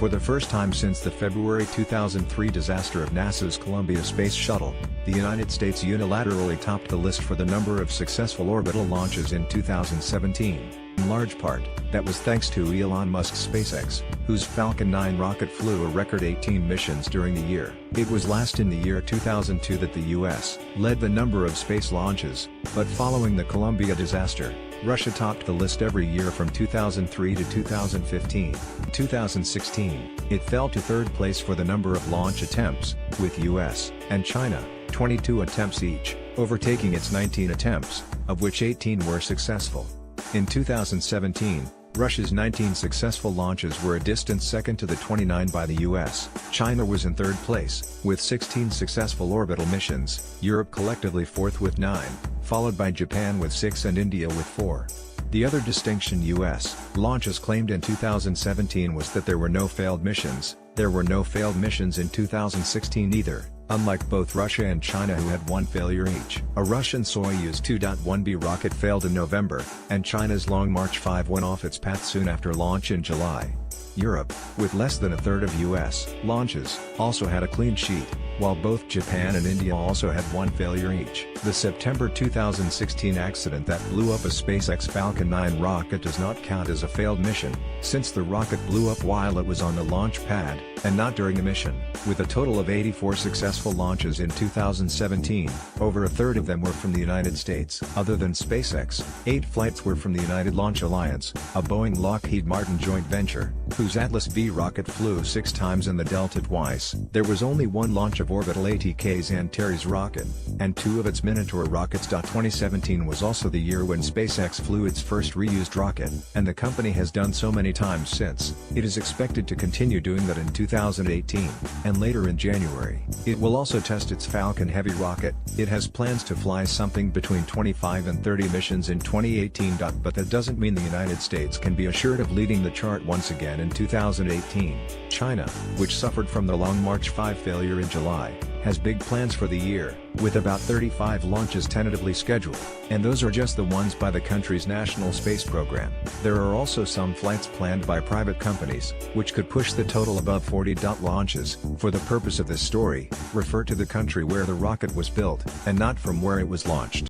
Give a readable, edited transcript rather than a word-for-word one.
For the first time since the February 2003 disaster of NASA's Columbia Space Shuttle, the United States unilaterally topped the list for the number of successful orbital launches in 2017. In large part, that was thanks to Elon Musk's SpaceX, whose Falcon 9 rocket flew a record 18 missions during the year. It was last in the year 2002 that the U.S. led the number of space launches, but following the Columbia disaster, Russia topped the list every year from 2003 to 2015. In 2016, it fell to third place for the number of launch attempts, with US and China, 22 attempts each, overtaking its 19 attempts, of which 18 were successful. In 2017, Russia's 19 successful launches were a distant second to the 29 by the US. China was in third place, with 16 successful orbital missions, Europe collectively fourth with 9, followed by Japan with 6 and India with 4. The other distinction US launches claimed in 2017 was that there were no failed missions. There were no failed missions in 2016 either, unlike both Russia and China, who had one failure each. A Russian Soyuz 2.1B rocket failed in November, and China's Long March 5 went off its path soon after launch in July. Europe, with less than a third of US launches, also had a clean sheet, while both Japan and India also had one failure each. The September 2016 accident that blew up a SpaceX Falcon 9 rocket does not count as a failed mission, since the rocket blew up while it was on the launch pad, and not during a mission. With a total of 84 successful launches in 2017, over a third of them were from the United States. Other than SpaceX, 8 flights were from the United Launch Alliance, a Boeing-Lockheed Martin joint venture, whose Atlas V rocket flew 6 times and the Delta twice. There was only one launch of orbital ATK's Antares rocket, and 2 of its Minotaur rockets. 2017 was also the year when SpaceX flew its first reused rocket, and the company has done so many times since. It is expected to continue doing that in 2018, and later in January. It will also test its Falcon Heavy rocket. It has plans to fly something between 25 and 30 missions in 2018. But that doesn't mean the United States can be assured of leading the chart once again in 2018. China, which suffered from the Long March 5 failure in July, has big plans for the year, with about 35 launches tentatively scheduled, and those are just the ones by the country's national space program. There are also some flights planned by private companies, which could push the total above 40. Launches. For the purpose of this story, refer to the country where the rocket was built, and not from where it was launched.